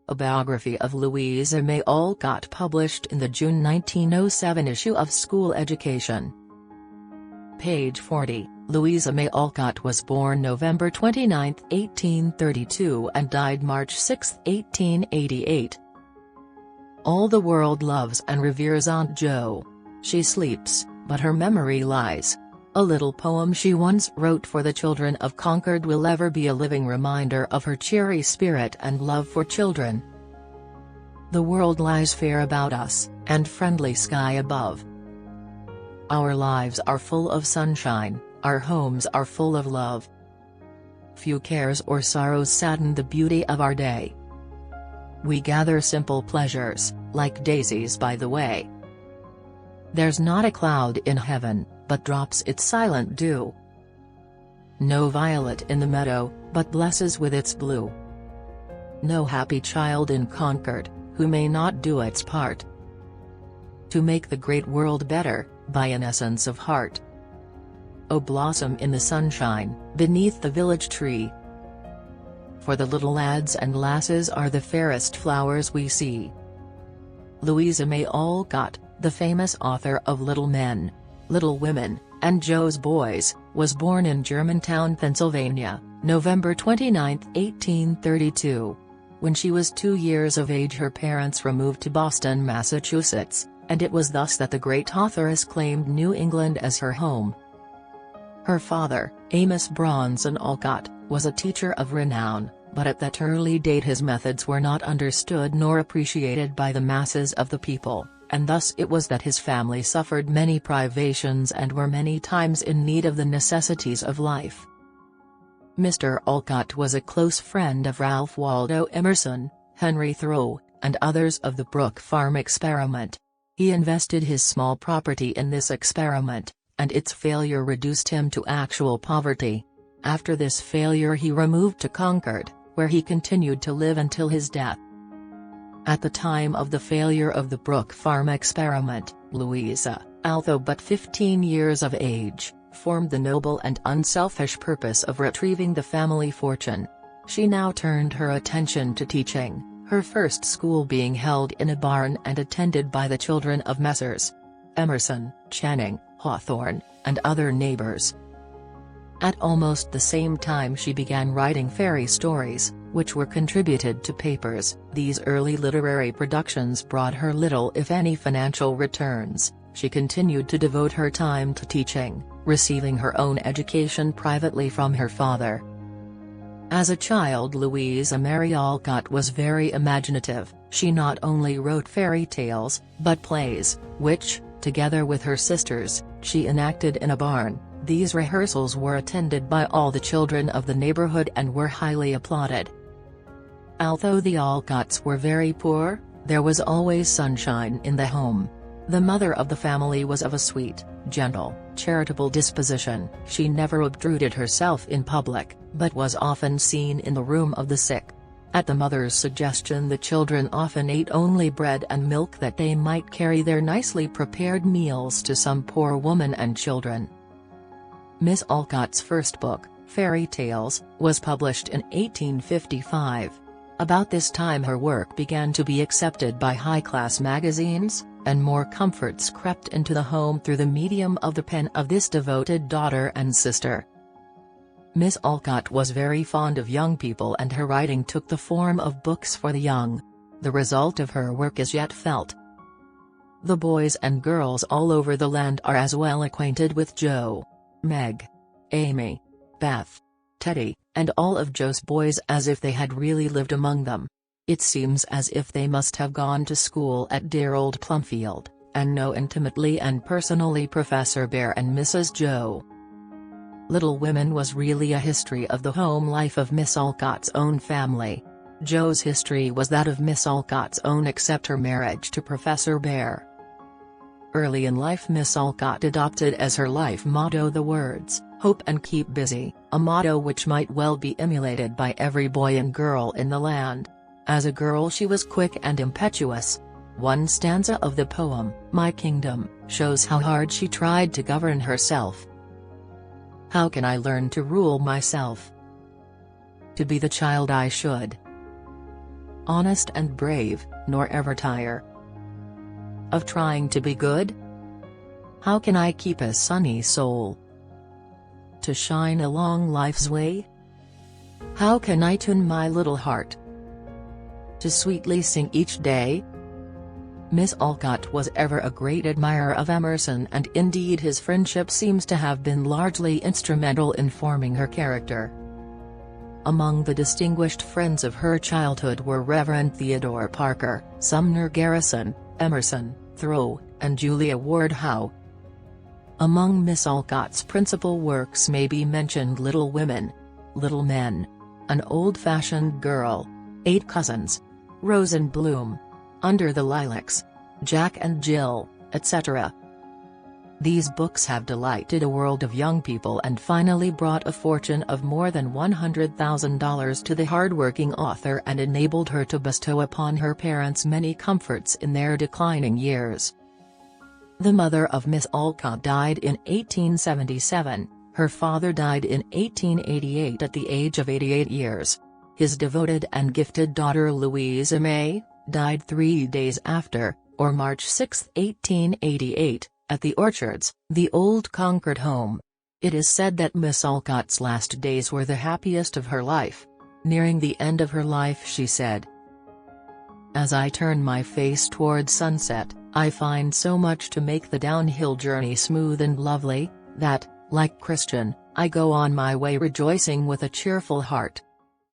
A biography of Louisa May Alcott published in the June 1907 issue of School Education. Page 40. Louisa May Alcott was born November 29, 1832 and died March 6, 1888. All the world loves and reveres Aunt Jo. She sleeps, but her memory lies. A little poem she once wrote for the children of Concord will ever be a living reminder of her cheery spirit and love for children. The world lies fair about us, and friendly sky above. Our lives are full of sunshine, our homes are full of love. Few cares or sorrows sadden the beauty of our day. We gather simple pleasures, like daisies by the way. There's not a cloud in heaven, but drops its silent dew. No violet in the meadow, but blesses with its blue. No happy child in Concord, who may not do its part to make the great world better, by an essence of heart. O blossom in the sunshine, beneath the village tree. For the little lads and lasses are the fairest flowers we see. Louisa May Alcott, the famous author of Little Men, Little Women, and Jo's Boys, was born in Germantown, Pennsylvania, November 29, 1832. When she was 2 years of age her parents removed to Boston, Massachusetts, and it was thus that the great authoress claimed New England as her home. Her father, Amos Bronson Alcott, was a teacher of renown, but at that early date his methods were not understood nor appreciated by the masses of the people, and thus it was that his family suffered many privations and were many times in need of the necessities of life. Mr. Alcott was a close friend of Ralph Waldo Emerson, Henry Thoreau, and others of the Brook Farm experiment. He invested his small property in this experiment, and its failure reduced him to actual poverty. After this failure he removed to Concord, where he continued to live until his death. At the time of the failure of the Brook Farm experiment, Louisa, although but 15 years of age, formed the noble and unselfish purpose of retrieving the family fortune. She now turned her attention to teaching, her first school being held in a barn and attended by the children of Messrs. Emerson, Channing, Hawthorne, and other neighbors. At almost the same time she began writing fairy stories, which were contributed to papers. These early literary productions brought her little if any financial returns. She continued to devote her time to teaching, receiving her own education privately from her father. As a child Louisa May Alcott was very imaginative. She not only wrote fairy tales, but plays, which, together with her sisters, she enacted in a barn. These rehearsals were attended by all the children of the neighborhood and were highly applauded. Although the Alcotts were very poor, there was always sunshine in the home. The mother of the family was of a sweet, gentle, charitable disposition. She never obtruded herself in public, but was often seen in the room of the sick. At the mother's suggestion the children often ate only bread and milk that they might carry their nicely prepared meals to some poor woman and children. Miss Alcott's first book, Fairy Tales, was published in 1855. About this time her work began to be accepted by high-class magazines, and more comforts crept into the home through the medium of the pen of this devoted daughter and sister. Miss Alcott was very fond of young people and her writing took the form of books for the young. The result of her work is yet felt. The boys and girls all over the land are as well acquainted with Jo, Meg, Amy, Beth, Teddy, and all of Jo's boys as if they had really lived among them. It seems as if they must have gone to school at dear old Plumfield, and know intimately and personally Professor Bear and Mrs. Jo. Little Women was really a history of the home life of Miss Alcott's own family. Jo's history was that of Miss Alcott's own except her marriage to Professor Bear. Early in life Miss Alcott adopted as her life motto the words, "Hope and keep busy," a motto which might well be emulated by every boy and girl in the land. As a girl she was quick and impetuous. One stanza of the poem, "My Kingdom," shows how hard she tried to govern herself. "How can I learn to rule myself? To be the child I should. honest and brave, nor ever tire of trying to be good? How can I keep a sunny soul to shine along life's way? How can I tune my little heart to sweetly sing each day? Miss Alcott was ever a great admirer of Emerson, and indeed his friendship seems to have been largely instrumental in forming her character. Among the distinguished friends of her childhood were Reverend Theodore Parker, Sumner Garrison, Emerson, Thoreau, and Julia Ward Howe. Among Miss Alcott's principal works may be mentioned Little Women, Little Men, An Old-Fashioned Girl, Eight Cousins, Rose and Bloom, Under the Lilacs, Jack and Jill, etc. These books have delighted a world of young people and finally brought a fortune of more than $100,000 to the hardworking author and enabled her to bestow upon her parents many comforts in their declining years. The mother of Miss Alcott died in 1877, her father died in 1888 at the age of 88 years. His devoted and gifted daughter Louisa May died 3 days after, or March 6, 1888, at the Orchards, the old Concord home. It is said that Miss Alcott's last days were the happiest of her life. Nearing the end of her life she said, "As I turn my face toward sunset, I find so much to make the downhill journey smooth and lovely, that, like Christian, I go on my way rejoicing with a cheerful heart."